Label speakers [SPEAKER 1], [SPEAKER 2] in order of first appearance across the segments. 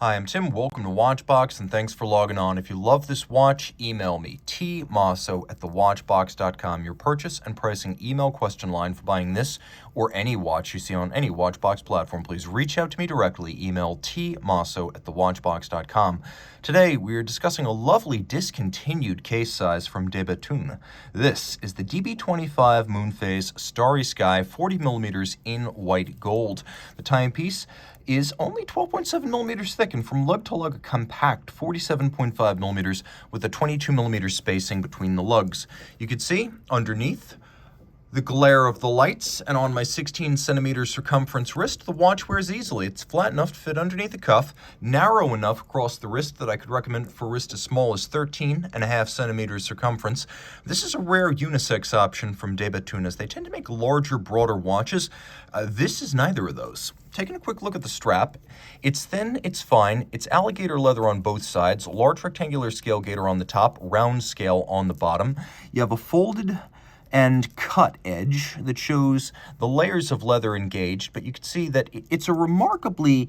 [SPEAKER 1] Hi, I'm Tim. Welcome to Watchbox, and thanks for logging on. If you love this watch, email me, tmosso@thewatchbox.com. Your purchase and pricing email question line for buying this or any watch you see on any Watchbox platform. Please reach out to me directly. Email tmosso@thewatchbox.com. Today, we're discussing a lovely discontinued case size from De Bethune. This is the DB25 Moonphase Starry Sky 40 millimeters in white gold. The timepiece is only 12.7 millimeters thick and from lug-to-lug compact 47.5 millimeters with a 22 millimeter spacing between the lugs. You can see underneath the glare of the lights, and on my 16 centimeter circumference wrist, the watch wears easily. It's flat enough to fit underneath the cuff, narrow enough across the wrist that I could recommend for a wrist as small as 13.5 centimeters circumference. This is a rare unisex option from De Bethune, as they tend to make larger, broader watches. This is neither of those. Taking a quick look at the strap, it's thin, it's fine, it's alligator leather on both sides, large rectangular scale gaiter on the top, round scale on the bottom. You have a folded and cut edge that shows the layers of leather engaged, but you can see that it's a remarkably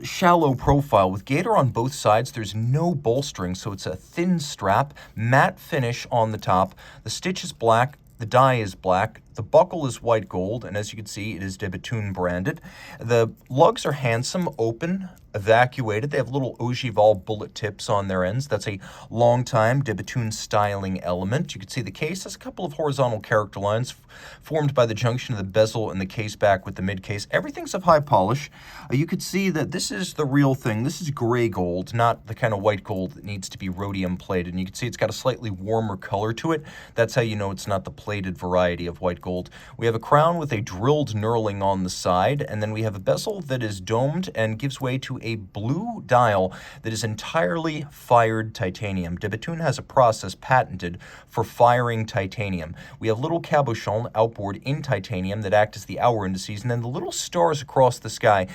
[SPEAKER 1] shallow profile with gaiter on both sides. There's no bolstering, so it's a thin strap, matte finish on the top. The stitch is black, the die is black, the buckle is white gold, and as you can see, it is De Bethune branded. The lugs are handsome, open, evacuated. They have little ogival bullet tips on their ends. That's a long time De Bethune styling element. You can see the case has a couple of horizontal character lines formed by the junction of the bezel and the case back with the mid case. Everything's of high polish. You could see that this is the real thing. This is gray gold, not the kind of white gold that needs to be rhodium plated. And you can see it's got a slightly warmer color to it. That's how you know it's not the plated variety of white gold. We have a crown with a drilled knurling on the side, and then we have a bezel that is domed and gives way to a blue dial that is entirely fired titanium. De Bethune has a process patented for firing titanium. We have little cabochons outboard in titanium that act as the hour indices, and then the little stars across the sky.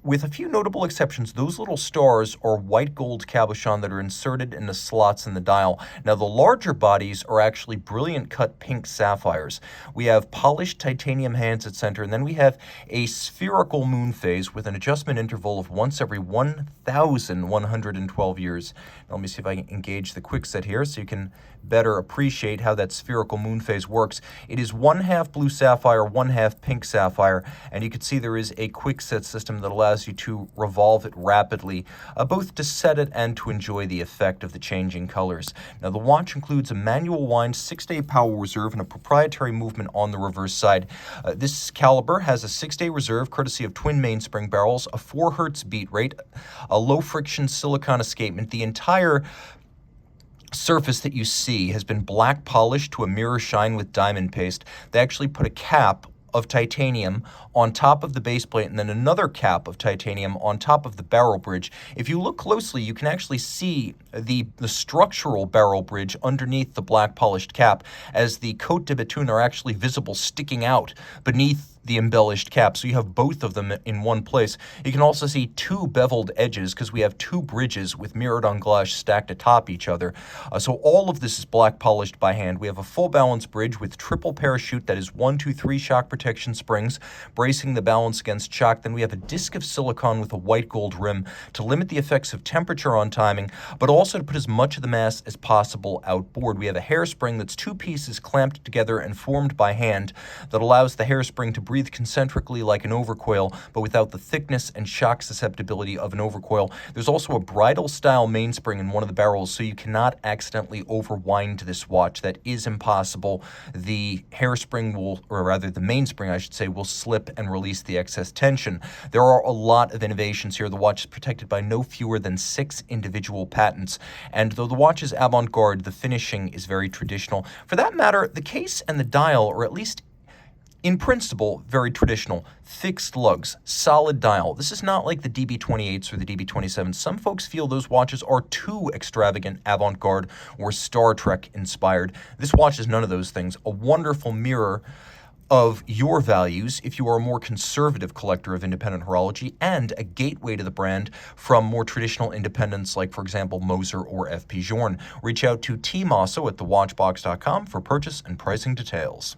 [SPEAKER 1] With a few notable exceptions, those little stars are white gold cabochon that are inserted in the slots in the dial. Now, the larger bodies are actually brilliant cut pink sapphires. We have polished titanium hands at center, and then we have a spherical moon phase with an adjustment interval of once every 1,112 years. Now, let me see if I can engage the quick set here so you can better appreciate how that spherical moon phase works. It is 1/2 blue sapphire, 1/2 pink sapphire, and you can see there is a quick set system that allows you to revolve it rapidly, both to set it and to enjoy the effect of the changing colors. Now, the watch includes a manual wind 6-day power reserve and a proprietary movement on the reverse side. This caliber has a 6-day reserve courtesy of twin mainspring barrels, a 4 hertz beat rate, a low friction silicone escapement. The entire surface that you see has been black polished to a mirror shine with diamond paste. They actually put a cap of titanium on top of the base plate and then another cap of titanium on top of the barrel bridge. If you look closely, you can actually see the structural barrel bridge underneath the black polished cap, as the Côte de Bethune are actually visible sticking out beneath the embellished cap, so you have both of them in one place. You can also see 2 beveled edges because we have 2 bridges with mirrored on glass stacked atop each other. So all of this is black polished by hand. We have a full balance bridge with triple parachute that is 1, 2, 3 shock protection springs, bracing the balance against shock. Then we have a disc of silicone with a white gold rim to limit the effects of temperature on timing, but also to put as much of the mass as possible outboard. We have a hairspring that's 2 pieces clamped together and formed by hand that allows the hairspring to breathe concentrically like an overcoil, but without the thickness and shock susceptibility of an overcoil. There's also a Bridal style mainspring in one of the barrels, so you cannot accidentally overwind this watch. That is impossible. The hairspring will, or rather the mainspring I should say, will slip and release the excess tension. There are a lot of innovations here. The watch is protected by no fewer than 6 individual patents, and though the watch is avant-garde, the finishing is very traditional. For that matter, the case and the dial are, at least in principle, very traditional. Fixed lugs, solid dial. This is not like the DB28s or the DB27s. Some folks feel those watches are too extravagant, avant-garde, or Star Trek inspired. This watch is none of those things. A wonderful mirror of your values if you are a more conservative collector of independent horology, and a gateway to the brand from more traditional independents like, for example, Moser or FP Journe. Reach out to Team Mosso at thewatchbox.com for purchase and pricing details.